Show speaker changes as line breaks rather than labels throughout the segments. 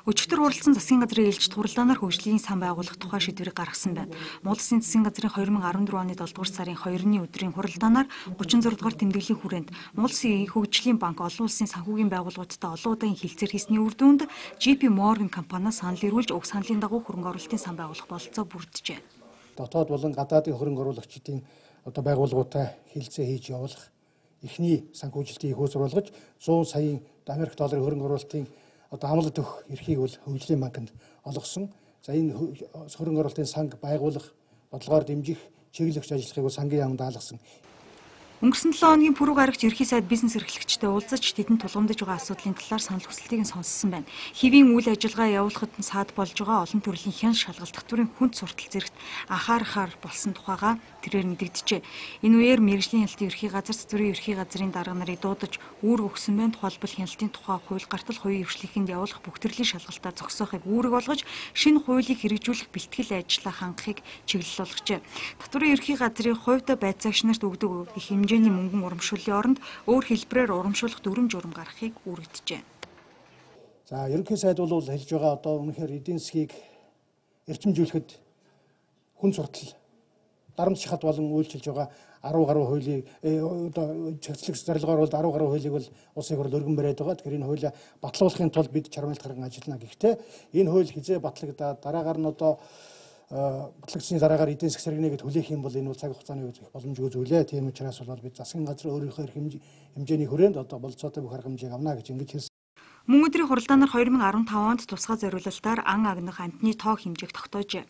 Өчигдөр хуралдсан засгийн газрын ээлжид хуралдаанаар хөгжлийн сан байгуулах тухай шийдвэрийг гаргасан байна. Монгол Улсын засгийн газрын 2014 оны 7 дугаар сарын 2-ны өдрийн хуралдаанаар 36 дугаар тэмдэглэлийн хүрээнд Монгол Улсын хөгжлийн банк олон улсын санхүүгийн байгууллагуудтай олон удаагийн хилцээр хийсний үр дүнд JP Morgan компаниас санал ирүүлж уг саналын дагуу хөрөнгө оруулалтын сан байгуулах бололцоо бүрджээ.
Дотоод болон гадаадын хөрөнгө оруулагчдын байгууллагуудтай хилцээ хийж явуулах эхний санхүүжилтийг хөөцруулж 100 саяын Америк долларын хөрөнгө оруулалтын амлалт өгөх эрхийг бол хөгжлийн банкнд олгосон. За энэ хөрөнгө оруулалтын санг байгуулах, бодлогоор дэмжих, чиглэгч ажиллахыг сангийн яамд даалгасан.
Өнгөрсөн 7 хоногийн пүрэв гарагч ерхий сайд бизнес эрхлэгчтэй уулзаж тэдэнд тулгамдж байгаа асуудлын талаар санал хүсэлтийг нь сонссон байна. Хэвийн үйл ажиллагаа явуулахад нь саад болж байгаа олон төрлийн хян шалгалт татврын хүнд суртал зэрэгт анхаарахаар болсон тухайга тэрээр мэдэгджээ. Энэ үеэр мэргэжлийн хяналтын ерхий газар, цэцвэрийн ерхий газрын дарга нарыг дуудаж үүрэг өгсөн байна. Тухайлбал хяналтын тухай хууль, гартал хувийн хвшлийнхэнд явуулах бүх төрлийн шалгалтаар зогсоохыг үүрэг болгож шинэ хуулийг хэрэгжүүлэх бэлтгэл ажиллаа хангахыг чиглэл болгожээ. Татврын ерхий газрын хувьд байцаагч нарт өгдөг их хэмжээний мөнгөн урамшууллын оронд өөр хэлбэрээр урамшуулах дүрм журам гаргахыг үүрэгджээ.
За ерөнхий сайд бол хэлж байгаа үнэхээр эдийн засгийг эрчимжүүлэхэд хүн суртал дарамт шахалт болон үйлчилж байгаа 10 гаруй хуулийг цэгцлэг зорилгоор бол 10 гаруй хуулийг бол улсын хурл өргөн бариад байгаа. Тэгэхээр энэ хуулийг батлуулахын тулд бид чармайлт гарган ажиллана. Гэхдээ энэ хууль хизээ батлагдаад дараагаар нь батлагдсны дараагаар эдийн засаг сэргийнэ гэд хүлээх юм бол энэ бол цаг хугацааны үзэх боломжгүй зүйлээ. Тийм учраас бол бид засгийн газар өөрийнхөө хэмжээний хүрээнд болцоотой бүх арга хэмжээг авна гэж ингэж хэлсэн.
Мөн өдрийн хуралдаанаар 2015 онд тусгай зориулалтаар ан агнах амтны тоо хэмжээг тогтоожээ.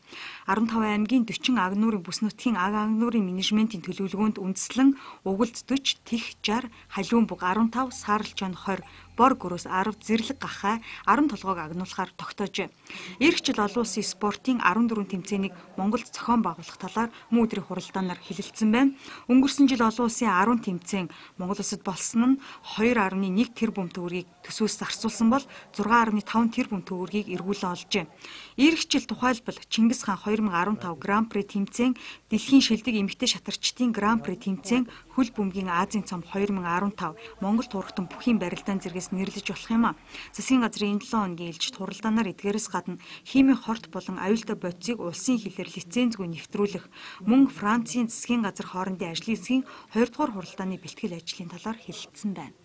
15 аймгийн 40 аг нуурын бүс нутгийн аг нуурын менежментийн төлөвлөгөөнд үндэслэн угалд 40, Тих 60, Халиун бүг 15, Саарл чон 20, Бор гөрөөс 10, Зэрлэг гахай 10 толгойг агнуулахаар тогтоожээ. Эх жил олон улсын спортын 14 тэмцээнийг Монголд зохион байгуулах талаар мөн өдрийн хуралдаанаар хэлэлцсэн байна. Өнгөрсөн жил олон улсын 10 тэмцээн Монгол улсад болсон нь 2.1 тэрбум төгрөгийг төсвөөс зарцуулсан бол 6.5 тэрбум төгрөгийг эргүүлэн олжээ. Эх жил тухайлбал Чингис хаан 2015 Гран при тэмцээн, Дэлхийн шилдэг эмэгтэй шатарчдын Гран при тэмцээн, Хөл бөмбөгийн Азийн цом 2015 Монгол турагтан бүхийн барилдаан зэргээс нэрлэж болох юм а. Засгийн газрын 7 хоногийн ээлжид хуралдаанаар эдгээрээс гадна химийн хорт болон аюултай бодисыг улсын хилээр лицензгүй нэвтрүүлэх, мөн Францын засгийн газар хоорондын ажлын хэсгийн 2 дугаар хуралдааны бэлтгэл ажлын талаар хэлэлцсэн байна.